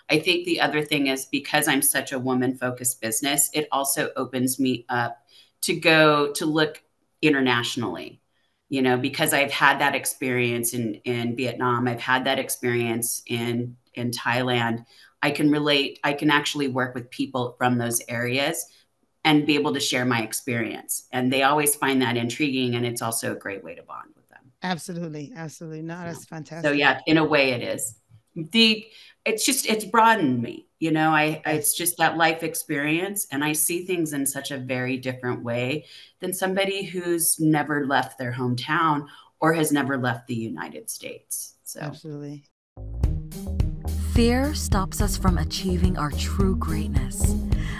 I think the other thing is because I'm such a woman-focused business, it also opens me up to go to look internationally, because I've had that experience in Vietnam. I've had that experience in Thailand. I can relate. I can actually work with people from those areas and be able to share my experience. And they always find that intriguing. And it's also a great way to bond with them. Absolutely. Absolutely. No, So, that's so fantastic. yeah, in a way it is. The it's broadened me. It's Yes. just that life experience, and I see things in such a very different way than somebody who's never left their hometown or has never left the United States. So Absolutely. Fear stops us from achieving our true greatness.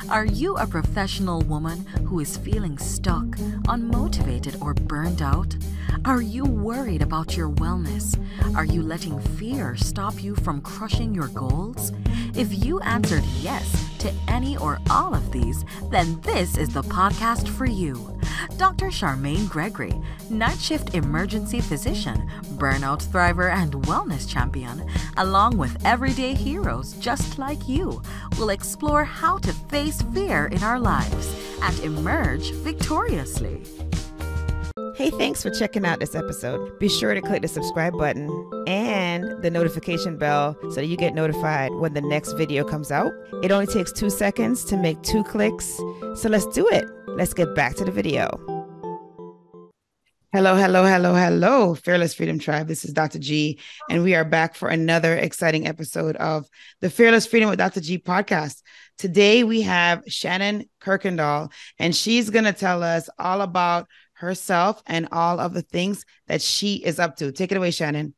Are you a professional woman who is feeling stuck, unmotivated, or burned out? Are you worried about your wellness? Are you letting fear stop you from crushing your goals? If you answered yes to any or all of these, then this is the podcast for you. Dr. Charmaine Gregory, night shift emergency physician, burnout thriver, and wellness champion, along with everyday heroes just like you, will explore how to face fear in our lives and emerge victoriously. Hey, thanks for checking out this episode. Be sure to click the subscribe button and the notification bell so that you get notified when the next video comes out. It only takes 2 seconds to make 2 clicks. So let's do it. Let's get back to the video. Hello, hello, hello, hello, Fearless Freedom Tribe. This is Dr. G, and we are back for another exciting episode of the Fearless Freedom with Dr. G podcast. Today we have Shannon Kuykendall, and she's going to tell us all about herself and all of the things that she is up to. Take it away, Shannon.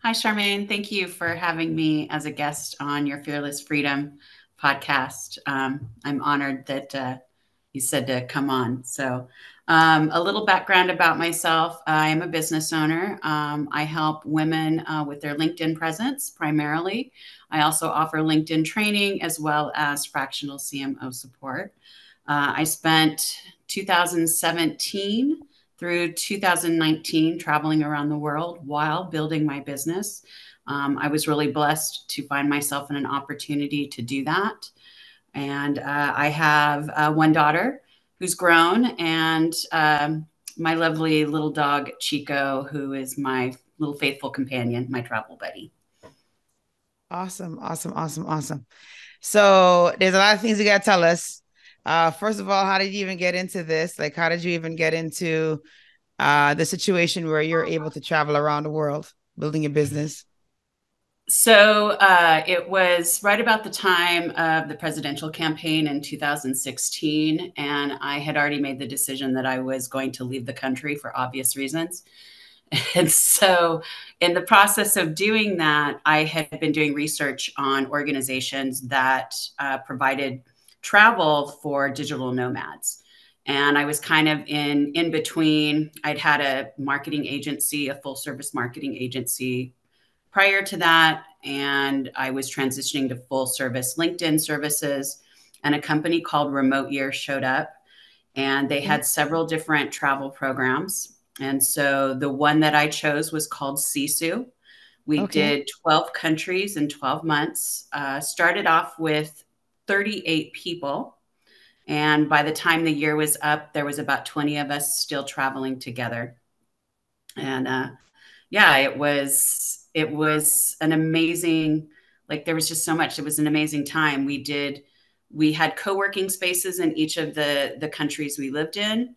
hi, Charmaine. Thank you for having me as a guest on your Fearless Freedom podcast. I'm honored that you said to come on. So, a little background about myself. I am a business owner. I help women with their LinkedIn presence primarily. I also offer LinkedIn training as well as fractional CMO support. I spent 2017 through 2019 traveling around the world while building my business. I was really blessed to find myself in an opportunity to do that. And I have one daughter who's grown, and my lovely little dog, Chico, who is my little faithful companion, my travel buddy. Awesome, awesome, awesome, awesome. So there's a lot of things you got to tell us. First of all, how did you even get into this? Like, how did you even get into the situation where you're able to travel around the world building a business? So it was right about the time of the presidential campaign in 2016, and I had already made the decision that I was going to leave the country for obvious reasons. And so, in the process of doing that, I had been doing research on organizations that provided travel for digital nomads. And I was kind of in between. I'd had a marketing agency, a full service marketing agency prior to that, and I was transitioning to full service LinkedIn services. And a company called Remote Year showed up, and they Okay. had several different travel programs. And so the one that I chose was called Sisu. We Okay. did 12 countries in 12 months, started off with 38 people. And by the time the year was up, there was about 20 of us still traveling together. And yeah, it was an amazing, like there was just so much. It was an amazing time. We had co-working spaces in each of the countries we lived in.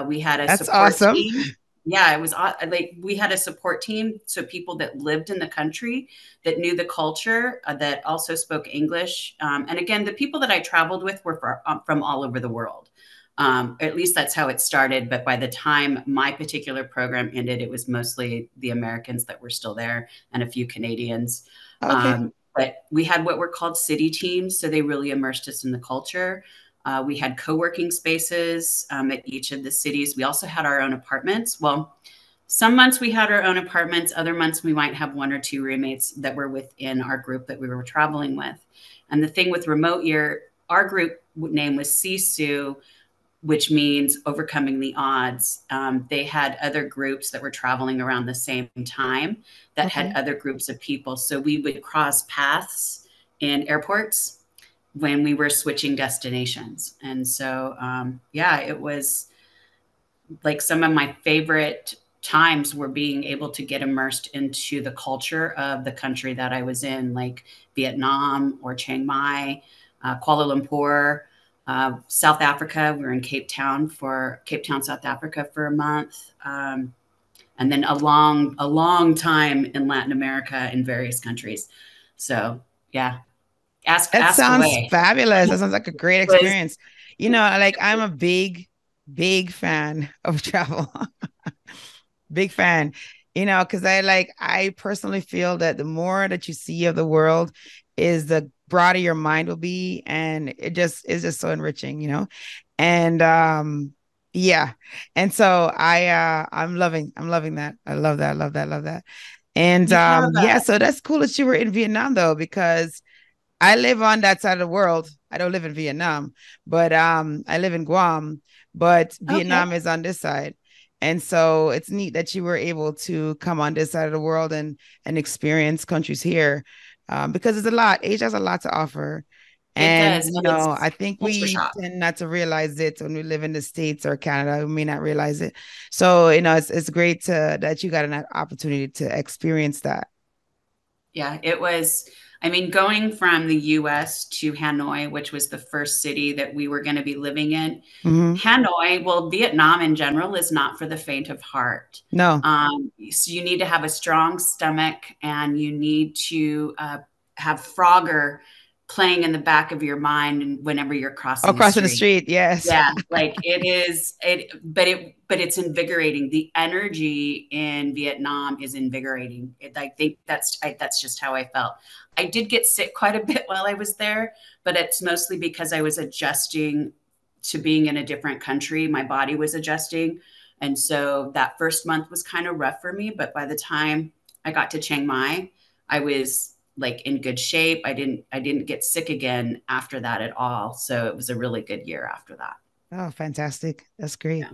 We had a That's support awesome. team. Yeah, it was like we had a support team. So people that lived in the country, that knew the culture, that also spoke English. And again, the people that I traveled with were from all over the world. At least that's how it started. But by the time my particular program ended, it was mostly the Americans that were still there and a few Canadians. Okay. But we had what were called city teams. So they really immersed us in the culture. We had co-working spaces at each of the cities. We also had our own apartments. Well, some months we had our own apartments. Other months we might have one or two roommates that were within our group that we were traveling with. And the thing with Remote Year, our group name was Sisu, which means overcoming the odds. They had other groups that were traveling around the same time that had Okay. other groups of people. So we would cross paths in airports when we were switching destinations. And so, yeah, it was like some of my favorite times were being able to get immersed into the culture of the country that I was in, like Vietnam or Chiang Mai, Kuala Lumpur, South Africa. We were in Cape Town, South Africa for a month. And then a long time in Latin America in various countries. So yeah, That ask sounds away. fabulous. That sounds like a great Was experience. You know, like I'm a big fan of travel. Big fan, you know, because I personally feel that the more that you see of the world is the broader your mind will be. And it just is just so enriching, you know. And yeah. And so I'm loving that. I love that, love that, love that. And you have yeah, so that's cool that you were in Vietnam though, because I live on that side of the world. I don't live in Vietnam, but I live in Guam, but okay. Vietnam is on this side. And so it's neat that you were able to come on this side of the world and experience countries here, because it's a lot. Asia has a lot to offer. It And, does, you and know, it's I think culture we shock. tend not to realize it when we live in the States or Canada. We may not realize it. So, you know, it's great that you got an opportunity to experience that. Yeah, it was. I mean, going from the US to Hanoi, which was the first city that we were going to be living in, Hmm. Hanoi, well, Vietnam in general is not for the faint of heart. No. So you need to have a strong stomach and you need to have Frogger playing in the back of your mind whenever you're Oh, crossing the crossing the street. street. Yes. Yeah, like but it's invigorating. The energy in Vietnam is invigorating. I think that's just how I felt. I did get sick quite a bit while I was there, but it's mostly because I was adjusting to being in a different country. My body was adjusting, and so that first month was kind of rough for me. But by the time I got to Chiang Mai, I was like in good shape. I didn't get sick again after that at all. So it was a really good year after that. Oh, fantastic. That's great. Yeah.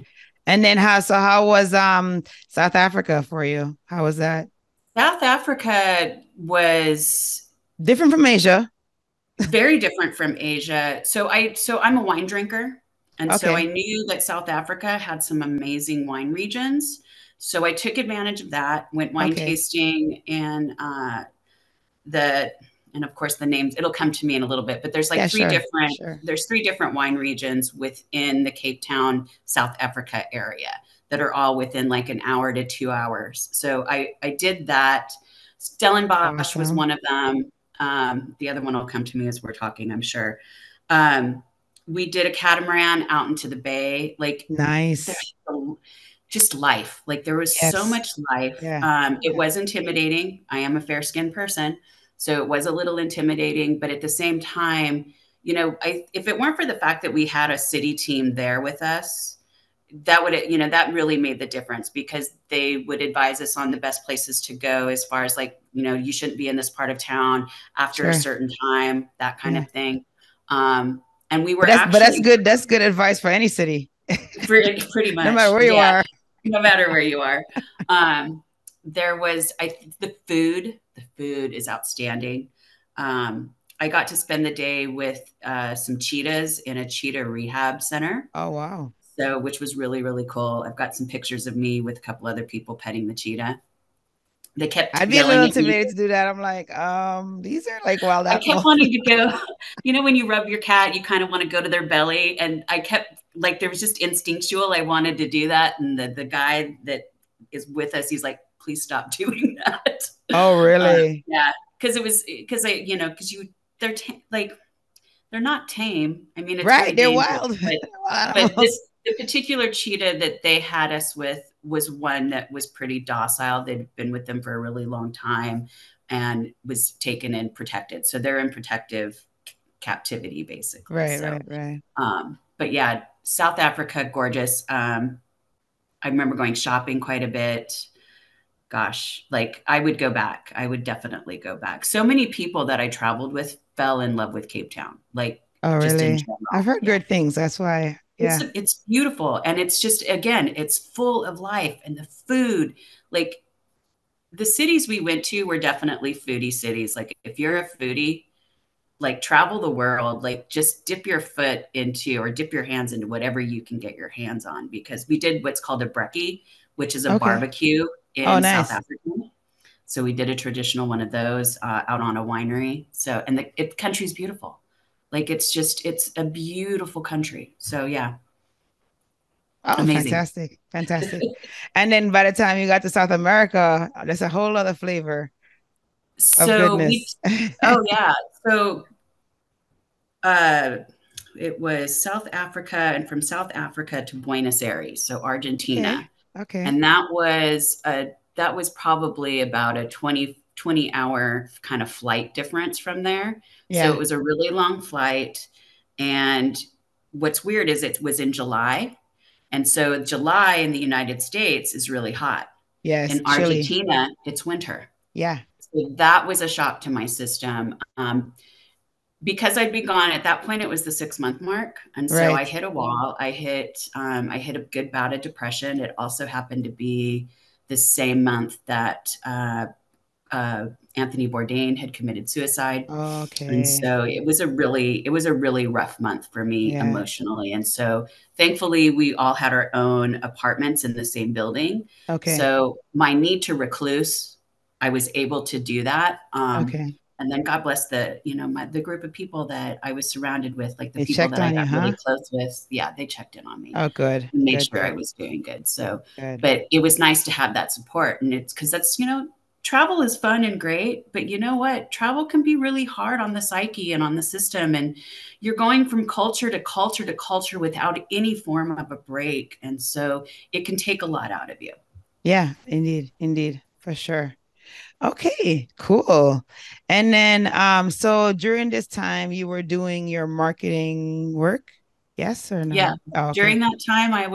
And then how was South Africa for you? How was that? South Africa was Different from Asia. very different from Asia. So I'm a wine drinker. And so I Okay. knew that South Africa had some amazing wine regions. So I took advantage of that, went wine Okay. tasting in the and of course the names it'll come to me in a little bit, but Yeah, sure. Sure. there's three different wine regions within the Cape Town, South Africa area that are all within like an hour to 2 hours. So I did that. Stellenbosch was Awesome. one of them. The other one will come to me as we're talking, I'm sure. Um, we did a catamaran out into the bay, like Nice. there's just life. Like there was so Yes. much life. Yeah. It Yeah. was intimidating. I am a fair skinned person. So it was a little intimidating, but at the same time, if it weren't for the fact that we had a city team there with us, that really made the difference because they would advise us on the best places to go as far as like, you shouldn't be in this part of town after a Sure. certain time, that kind Yeah. of thing. And we But were that's actually good. That's good advice for any city. pretty No matter much, where you yeah, are. no matter where you are. There was the food is outstanding. I got to spend the day with some cheetahs in a cheetah rehab center. Oh, wow. So, which was really, really cool. I've got some pictures of me with a couple other people petting the cheetah. They kept I'd be a little yelling at me. intimidated to do that. I'm like, these are like wild I kept animals. wanting to go, when you rub your cat, you kind of want to go to their belly. And I kept like, there was just instinctual. I wanted to do that. And the guy that is with us, he's like, please stop doing that. Oh, really? Yeah. They're like, they're not tame. I mean, it's very Right. They're dangerous, wild. but They're wild but animals. the particular cheetah that they had us with was one that was pretty docile. They'd been with them for a really long time and was taken and protected. So they're in protective captivity, basically. Right, So, right, right. but yeah, South Africa, gorgeous. I remember going shopping quite a bit. Gosh, like I would go back. I would definitely go back. So many people that I traveled with fell in love with Cape Town, like Oh, just in really? I've general. heard Yeah. good things. That's why. Yeah. It's beautiful. And it's just, again, it's full of life and the food. Like the cities we went to were definitely foodie cities. Like if you're a foodie, like travel the world, like just dip your foot into or dip your hands into whatever you can get your hands on, because we did what's called a brekkie, which is a Okay. barbecue Oh, in South nice. Africa. So we did a traditional one of those out on a winery. So, and the country's beautiful. Like it's just, it's a beautiful country. So yeah, Oh, amazing. fantastic. Fantastic. And then by the time you got to South America, there's a whole other flavor of So we, goodness. oh yeah. So uh, it was South Africa, and from South Africa to Buenos Aires, so Okay. Argentina. Okay. And that was probably about a 20 hour kind of flight difference from there. So it Yeah. was a really long flight. And what's weird is it was in July. And so July in the United States is really hot. Yes. In Chili. Argentina, it's winter. Yeah. So that was a shock to my system. Because I'd been gone at that point, it was the 6 month mark. And so I Right. hit a wall. I hit a good bout of depression. It also happened to be the same month that Anthony Bourdain had committed suicide. And Okay. so it was a really rough month for me Yeah. emotionally. And so thankfully we all had our own apartments in the same building. Okay. So my need to recluse, I was able to do that. Okay. And then God bless the group of people that I was surrounded with, like the They people checked that I on you, got huh? really close with. Yeah, they checked in on me Oh, good. and made Good, sure I good, was doing good. So, good. but it was nice to have that support. And it's because travel is fun and great, but you know what? Travel can be really hard on the psyche and on the system. And you're going from culture to culture to culture without any form of a break. And so it can take a lot out of you. Yeah, indeed, indeed, for sure. Okay, cool. And then so during this time you were doing your marketing work? Yes or Yeah. no? Oh, okay. During that time, I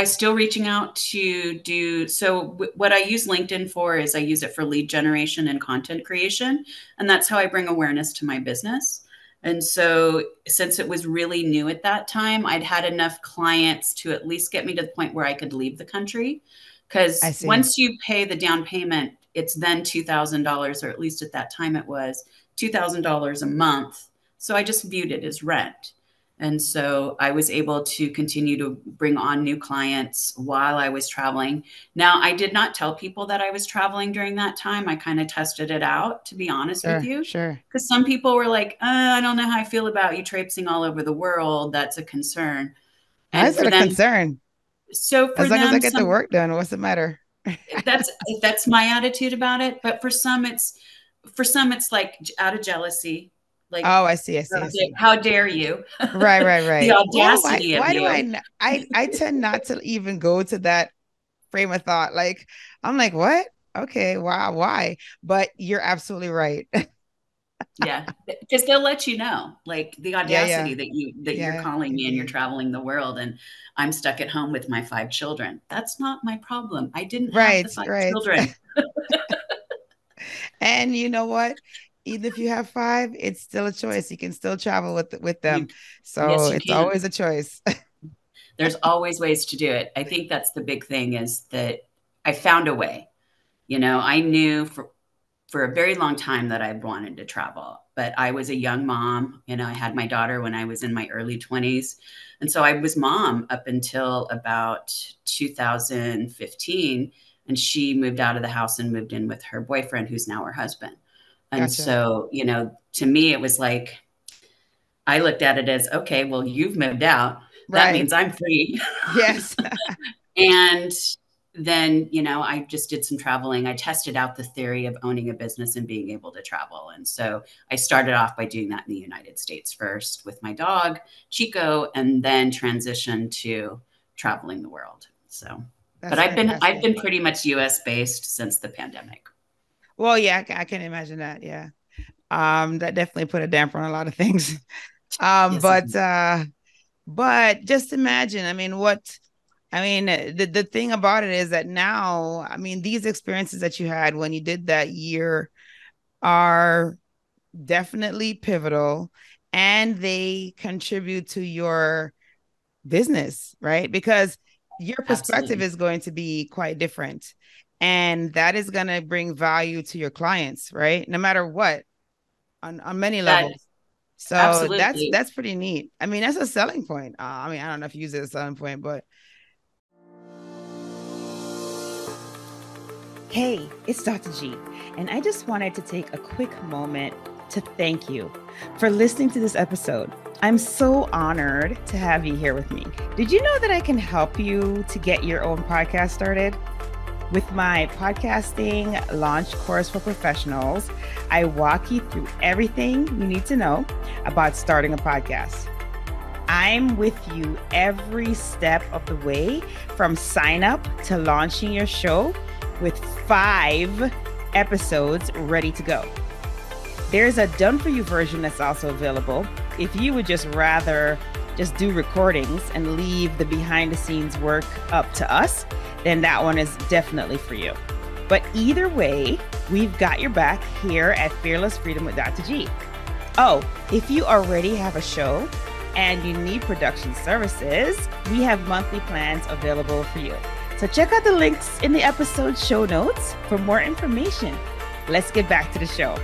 still reaching out to do so. What I use LinkedIn for is I use it for lead generation and content creation. And that's how I bring awareness to my business. And so, since it was really new at that time, I'd had enough clients to at least get me to the point where I could leave the country. I Because see. once you pay the down payment, it's then $2,000, or at least at that time it was $2,000 a month. So I just viewed it as rent. And so I was able to continue to bring on new clients while I was traveling. Now, I did not tell people that I was traveling during that time. I kind of tested it out, to be honest with Sure, you, sure. because some people were like, I don't know how I feel about you traipsing all over the world. That's a concern. Why And is it a concern? As for long as I them, get the work done, what's the matter? that's that's my attitude about it. But for some, it's like out of jealousy, like Oh, I see, I see, I see. how dare you, Right, right, the right. Well, why audacity of why do you. I tend not to even go to that frame of thought. Like I'm like, what? Okay, wow, why? But you're absolutely right. Yeah, because they'll let you know, like the Yeah, yeah, audacity that you're yeah, calling me and you're indeed. traveling the world, and I'm stuck at home with my 5 children. That's not my problem. I didn't have the Right, five right. children. And you know what? Even if you have five, it's still a choice. You can still travel with You, them. So yes, you it's can. always a choice. There's always ways to do it. I think that's the big thing, is that I found a way. I knew for a very long time that I wanted to travel, but I was a young mom. I had my daughter when I was in my early 20s. And so I was mom up until about 2015. And she moved out of the house and moved in with her boyfriend, who's now her husband. And Gotcha. so, to me, it was like, I looked at it as, okay, well, you've moved out. That Right. means I'm free. Yes. And then, I just did some traveling. I tested out the theory of owning a business and being able to travel. And so I started off by doing that in the United States first with my dog, Chico, and then transitioned to traveling the world. So, but That's I've been fantastic. pretty much US based since the pandemic. Well, yeah, I can imagine that. Yeah. That definitely put a damper on a lot of things. Um, Yes. but uh, but just imagine, the thing about it is that now, these experiences that you had when you did that year are definitely pivotal and they contribute to your business, right? Because your perspective Absolutely. is going to be quite different. And that is going to bring value to your clients, right? No matter what, on many That levels. So absolutely. that's pretty neat. I mean, that's a selling point. I mean, I don't know if you use it as a selling point, but hey, it's Dr. G, and I just wanted to take a quick moment to thank you for listening to this episode. I'm so honored to have you here with me. Did you know that I can help you to get your own podcast started? With my podcasting launch course for professionals, I walk you through everything you need to know about starting a podcast. I'm with you every step of the way, from sign up to launching your show, with 5 episodes ready to go. There's a done for you version that's also available if you would just rather just do recordings and leave the behind the scenes work up to us. Then that one is definitely for you. But either way, we've got your back here at Fearless Freedom with Dr. G. Oh, if you already have a show and you need production services, we have monthly plans available for you. So check out the links in the episode show notes for more information. Let's get back to the show.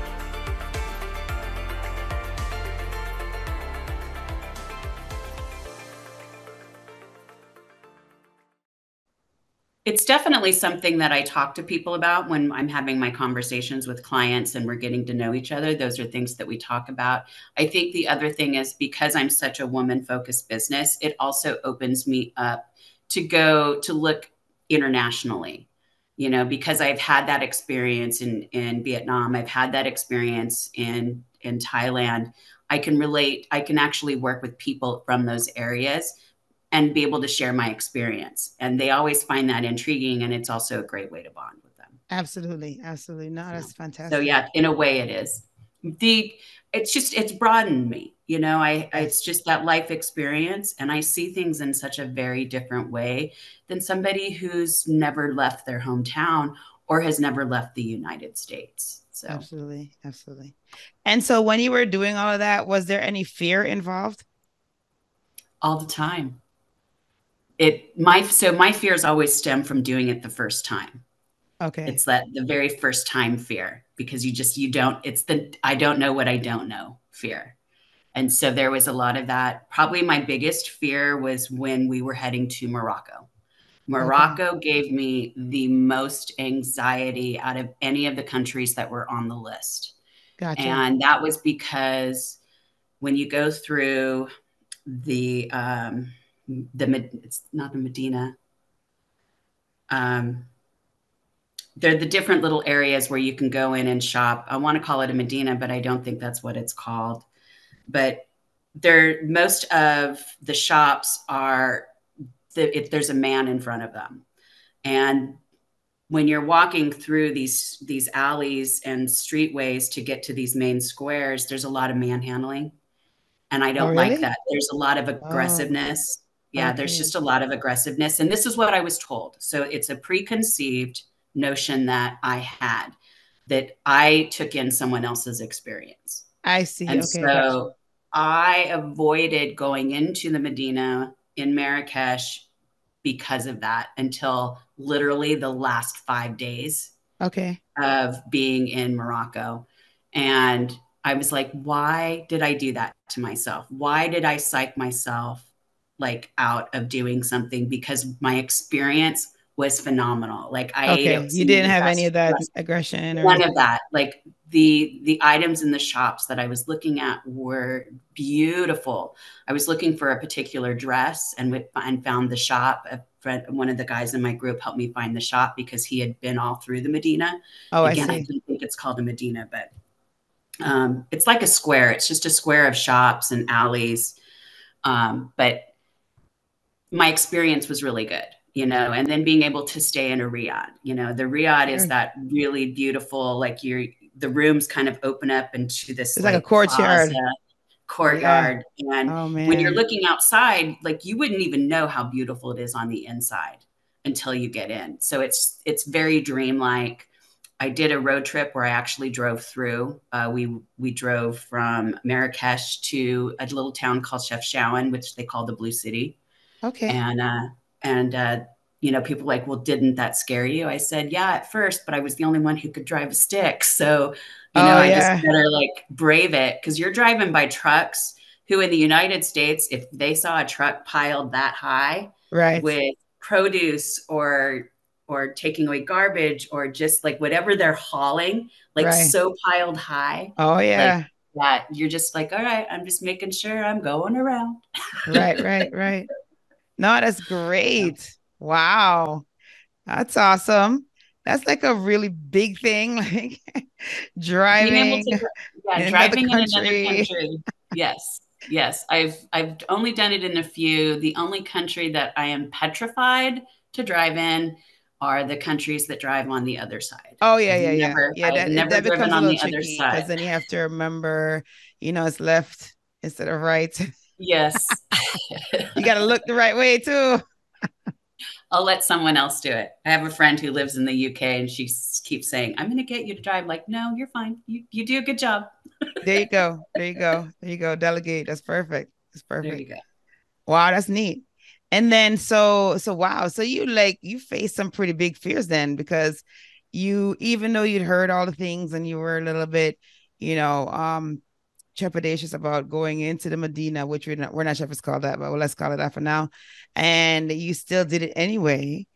It's definitely something that I talk to people about when I'm having my conversations with clients and we're getting to know each other. Those are things that we talk about. I think the other thing is, because I'm such a woman-focused business, it also opens me up to go to look internationally, because I've had that experience in Vietnam. I've had that experience in Thailand. I can relate. I can actually work with people from those areas and be able to share my experience. And they always find that intriguing. And it's also a great way to bond with them. Absolutely. Absolutely. No, that's So fantastic. yeah, in a way it is. It's broadened me, Yes. it's just that life experience. And I see things in such a very different way than somebody who's never left their hometown or has never left the United States. So Absolutely. Absolutely. And so when you were doing all of that, was there any fear involved? all the time. My fears always stem from doing it the first time. Okay. It's that the very first time fear, because you don't, it's the I don't know what I don't know fear. And so there was a lot of that. Probably my biggest fear was when we were heading to Morocco. Okay. Morocco gave me the most anxiety out of any of the countries that were on the list. Gotcha. And that was because when you go through it's not the Medina. They're the different little areas where you can go in and shop. I want to call it a Medina, but I don't think that's what it's called. But most of the shops are, if there's a man in front of them. And when you're walking through these alleys and streetways to get to these main squares, there's a lot of manhandling. And I Oh, don't like really? that. There's a lot of Oh, aggressiveness. Yeah, there's okay. just a lot of aggressiveness. And this is what I was told. So it's a preconceived notion that I had, that I took in someone else's experience. I see. And Okay. Gotcha. so I avoided going into the Medina in Marrakesh because of that, until literally the last 5 days Okay. of being in Morocco. And I was like, why did I do that to myself? Why did I psych myself like out of doing something? Because my experience was phenomenal. Like I ate Okay. at You some of didn't the have any best of that restaurants. aggression or None of anything. that. Like the items in the shops that I was looking at were beautiful. I was looking for a particular dress and found the shop. One of the guys in my group helped me find the shop because he had been all through the Medina. Oh, I Again, I see. don't think it's called a Medina, but it's like a square. It's just a square of shops and alleys. But my experience was really good, and then being able to stay in a riad. The riad is Sure. that really beautiful, like the rooms kind of open up into this It's like a like plaza courtyard. Yeah. courtyard. And Oh, when you're man. looking outside, like you wouldn't even know how beautiful it is on the inside until you get in. So it's very dreamlike. I did a road trip where I actually drove through. We drove from Marrakesh to a little town called Chefchaouen, which they call the Blue City. Okay. And people like, well, didn't that scare you? I said, yeah, at first, but I was the only one who could drive a stick. So, Oh I just yeah. better like brave it, because you're driving by trucks who in the United States, if they saw a truck piled that high Right. with produce or taking away garbage or just like whatever they're hauling, like Right. so piled high, Oh like yeah. that, you're just like, all right, I'm just making sure I'm going around. Right, right, right. No, that's great. Wow. That's awesome. That's like a really big thing, like Being able driving to, yeah, in another driving in another country. country. Yes, yes. I've only done it in a few. The only country that I am petrified to drive in are the countries that drive on the other side. Oh yeah, yeah, yeah. Yeah, I've never that driven becomes a on little the other tricky because side. then you have to remember, it's left instead of right. Yes. You got to look the right way too. I'll let someone else do it. I have a friend who lives in the UK and she keeps saying, I'm going to get you to drive. Like, no, you're fine. You do a good job. There you go. There you go. There you go. Delegate. That's perfect. That's There perfect. you go. Wow, that's neat. And then so wow, so you faced some pretty big fears then, because you, even though you'd heard all the things and you were a little bit, you know, trepidatious about going into the Medina, which we're not sure if it's called that, but well, let's call it that for now. And you still did it anyway.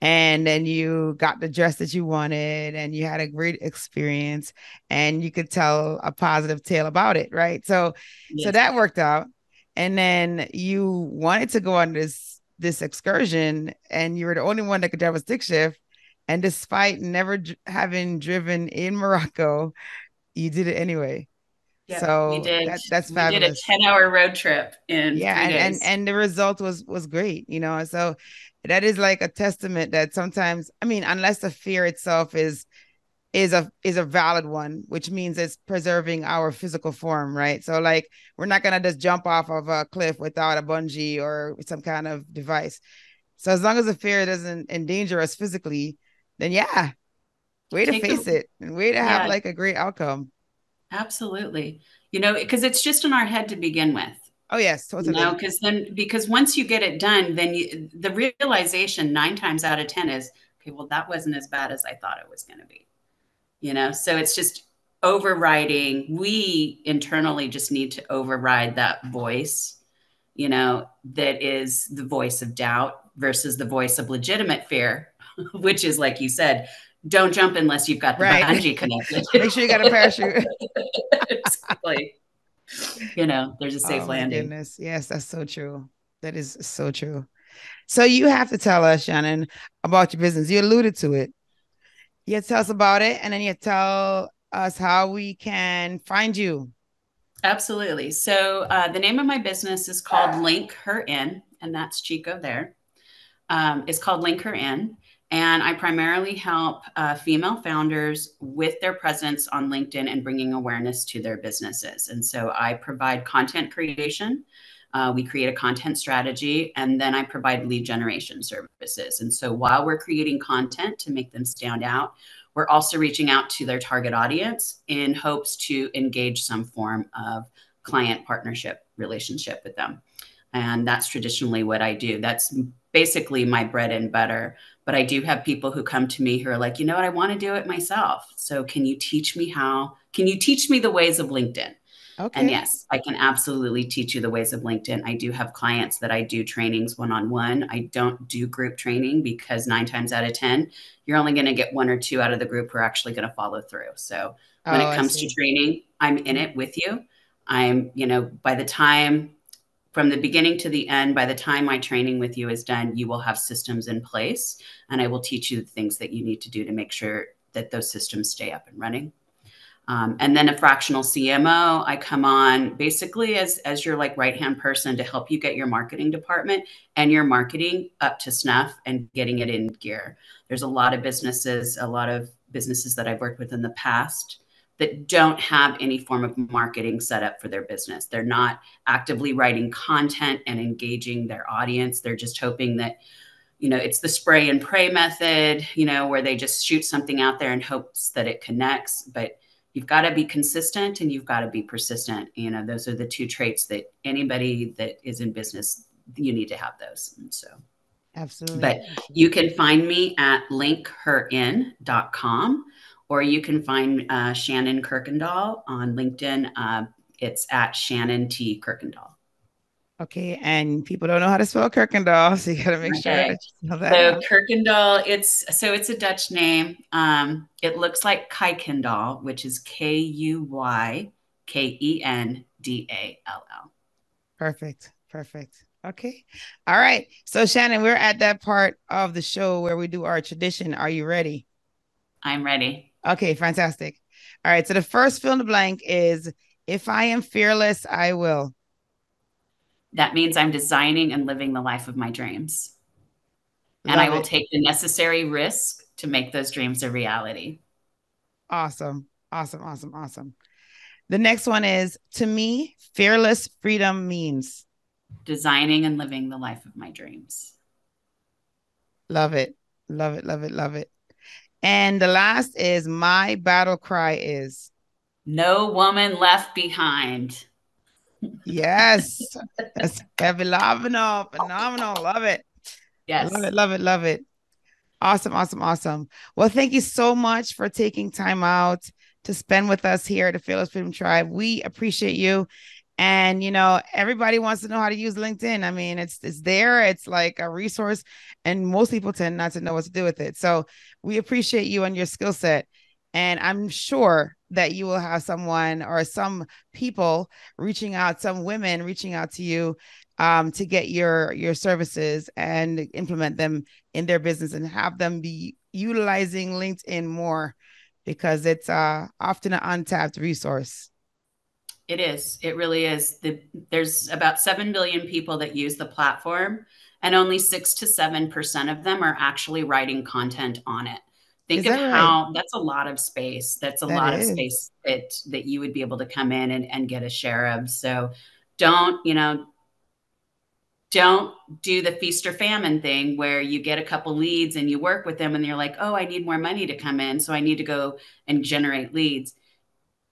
And then you got the dress that you wanted and you had a great experience and you could tell a positive tale about it, right? So Yes. that worked out. And then you wanted to go on this excursion and you were the only one that could drive a stick shift. And despite never having driven in Morocco, you did it anyway. Yep. We So did. that's We did a fabulous. 10-hour road trip in Yeah, 3 days. and the result was great, So that is like a testament that sometimes, I mean, unless the fear itself is a valid one, which means it's preserving our physical form, right? So like we're not gonna just jump off of a cliff without a bungee or some kind of device. So as long as the fear doesn't endanger us physically, then yeah, way to Take the, face it and way to have yeah, like a great outcome. absolutely. Because it's just in our head to begin with. Oh yes, totally. Because once you get it done, then the realization 9 times out of 10 is, okay, well, that wasn't as bad as I thought it was going to be. So it's just overriding. We internally just need to override that voice, that is the voice of doubt versus the voice of legitimate fear, which is, like you said, don't jump unless you've got the Right. bungee connected. Make sure you got a parachute. Exactly. There's a Oh safe my landing. goodness. Yes, that's so true. That is so true. So you have to tell us, Shannon, about your business. You alluded to it. You have to tell us about it, and then you tell us how we can find you. Absolutely. So the name of my business is called Link Her In, and that's Chico there. It's called Link Her In. And I primarily help female founders with their presence on LinkedIn and bringing awareness to their businesses. And so I provide content creation. We create a content strategy, and then I provide lead generation services. And so while we're creating content to make them stand out, we're also reaching out to their target audience in hopes to engage some form of client partnership relationship with them. And that's traditionally what I do. That's basically my bread and butter. But I do have people who come to me who are like, I want to do it myself. So can you teach me how? Can you teach me the ways of LinkedIn? And Okay. yes, I can absolutely teach you the ways of LinkedIn. I do have clients that I do trainings one-on-one. I don't do group training because 9 times out of 10, you're only going to get one or two out of the group who are actually going to follow through. So when Oh, it I comes to see. training, I'm in it with you. By the time, from the beginning to the end, by the time my training with you is done, you will have systems in place, and I will teach you the things that you need to do to make sure that those systems stay up and running. And then a fractional CMO, I come on basically as your like right-hand person to help you get your marketing department and your marketing up to snuff and getting it in gear. There's a lot of businesses that I've worked with in the past that don't have any form of marketing set up for their business. They're not actively writing content and engaging their audience. They're just hoping that, it's the spray and pray method, where they just shoot something out there in hopes that it connects. But you've got to be consistent and you've got to be persistent. Those are the two traits that anybody that is in business you need to have those. And so, Absolutely. but you can find me at linkherin.com, or you can find Shannon Kuykendall on LinkedIn. It's at Shannon T. Kuykendall. Okay, and people don't know how to spell Kuykendall, so you got to make sure that you know that. So Kuykendall, it's a Dutch name. It looks like Kuykendall, which is Kuykendall. Perfect. Okay. All right. So Shannon, we're at that part of the show where we do our tradition. Are you ready? I'm ready. Okay, fantastic. All right. So the first fill in the blank is, if I am fearless, I will. That means I'm designing and living the life of my dreams. And I will take the necessary risk to make those dreams a reality. Awesome. The next one is, to me, fearless freedom means designing and living the life of my dreams. Love it. And the last is, my battle cry is no woman left behind. Yes. That's phenomenal. Love it. Yes. Love it. Awesome. Well, thank you so much for taking time out to spend with us here at the Fearless Freedom Tribe. We appreciate you. And, everybody wants to know how to use LinkedIn. I mean, it's there. It's like a resource, and most people tend not to know what to do with it. So we appreciate you and your skill set. And I'm sure that you will have someone or some people reaching out, some women reaching out to you to get your services and implement them in their business and have them be utilizing LinkedIn more, because it's often an untapped resource. It is. It really is. There's about 7 billion people that use the platform, and only 6 to 7% of them are actually writing content on it. Think of how that's a lot of space. That's a lot of space that you would be able to come in and get a share of. So don't do the feast or famine thing where you get a couple leads and you work with them and you're like, oh, I need more money to come in, so I need to go and generate leads.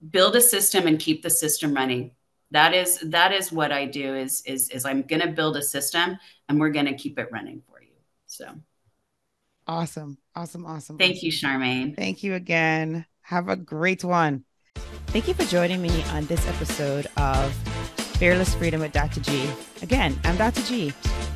Build a system and keep the system running. That is what I do is I'm going to build a system and we're going to keep it running for you. So awesome. Thank you, Charmaine. Thank you again. Have a great one. Thank you for joining me on this episode of Fearless Freedom with Dr. G. Again, I'm Dr. G.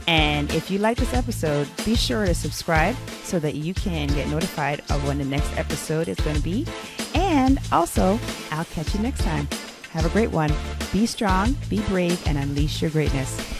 And if you like this episode, be sure to subscribe so that you can get notified of when the next episode is going to be. And also, I'll catch you next time. Have a great one. Be strong, be brave, and unleash your greatness.